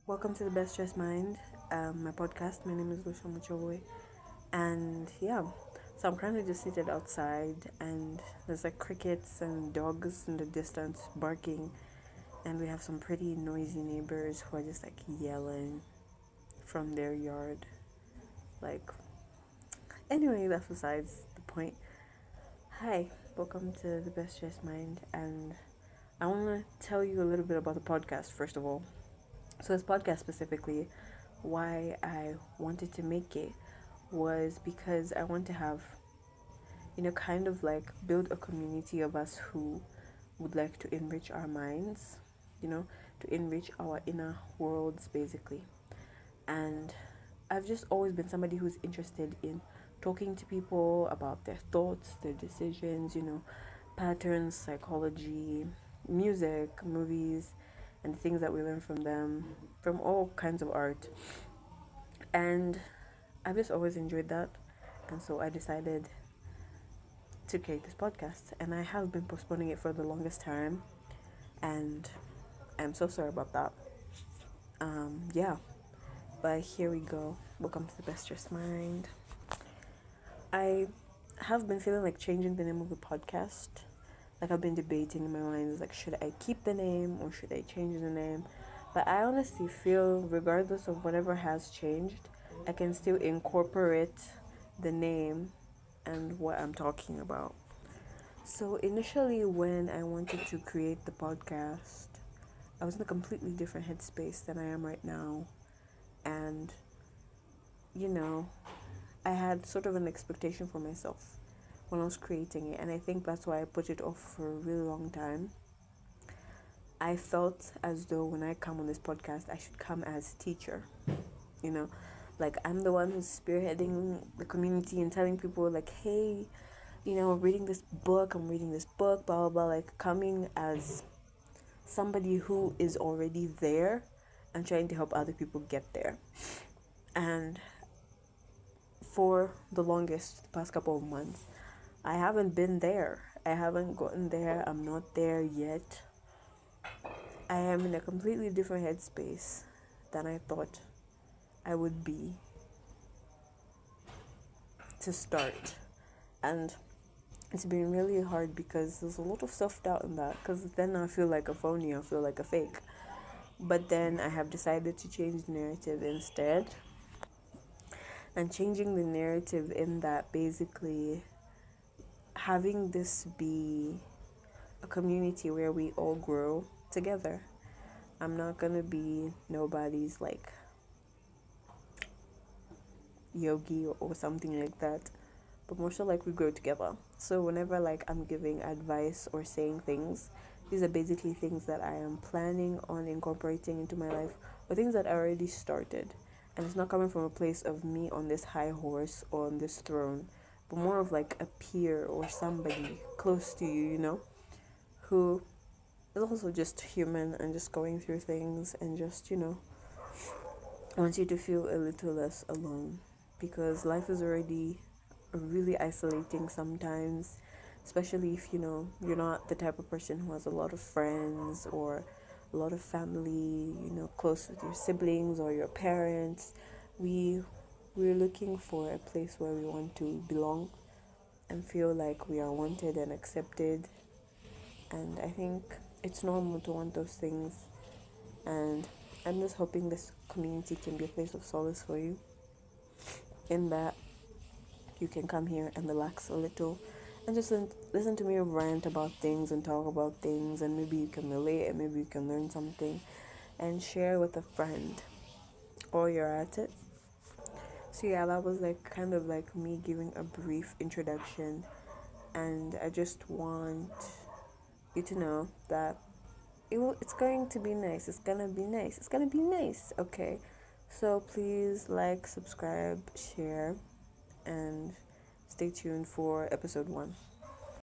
Welcome to the Best Dressed Mind, my podcast. My name is Lucia Muchowe, and so I'm currently just seated outside, and there's like crickets and dogs in the distance barking, and we have some pretty noisy neighbors who are just like yelling from their yard. Like, anyway, that's besides the point. Hi, welcome to the Best Dressed Mind, and I want to tell you a little bit about the podcast first of all. So, this podcast specifically, why I wanted to make it was because I want to have, kind of like build a community of us who would like to enrich our minds, to enrich our inner worlds basically. And I've just always been somebody who's interested in talking to people about their thoughts, their decisions, patterns, psychology, music, movies, and the things that we learn from them, from all kinds of art. And I've just always enjoyed that. And so I decided to create this podcast. And I have been postponing it for the longest time. And I'm so sorry about that. Yeah. But here we go. Welcome to the Best Dressed Mind. I have been feeling like changing the name of the podcast. Like I've been debating in my mind, like should I keep the name or should I change the name? But I honestly feel regardless of whatever has changed, I can still incorporate the name and what I'm talking about. So initially when I wanted to create the podcast, I was in a completely different headspace than I am right now. And you know, I had sort of an expectation for myself when I was creating it, and I think that's why I put it off for a really long time. I felt as though when I come on this podcast, I should come as teacher, you know, like I'm the one who's spearheading the community and telling people like, hey, reading this book, I'm reading this book, blah blah blah, like coming as somebody who is already there and trying to help other people get there. And for the longest, the past couple of months, I haven't been there. I haven't gotten there. I'm not there yet. I am in a completely different headspace than I thought I would be to start. And it's been really hard because there's a lot of self-doubt in that, because then I feel like a phony, I feel like a fake. But then I have decided to change the narrative instead. And changing the narrative in that basically having this be a community where we all grow together. I'm not gonna be nobody's like yogi or something like that, but more so like we grow together. So whenever like I'm giving advice or saying things, these are basically things that I am planning on incorporating into my life, or things that I already started. And it's not coming from a place of me on this high horse or on this throne, but more of like a peer or somebody close to you, who is also just human and just going through things and just, wants you to feel a little less alone, because life is already really isolating sometimes, especially if you're not the type of person who has a lot of friends or a lot of family, close with your siblings or your parents. We're looking for a place where we want to belong and feel like we are wanted and accepted. And I think it's normal to want those things, and I'm just hoping this community can be a place of solace for you, in that you can come here and relax a little and just listen to me rant about things and talk about things, and maybe you can relate and maybe you can learn something and share with a friend or you're at it. So yeah, that was like kind of like me giving a brief introduction, and I just want you to know that it's going to be nice. It's gonna be nice. It's gonna be nice. Okay. So please like, subscribe, share, and stay tuned for episode 1.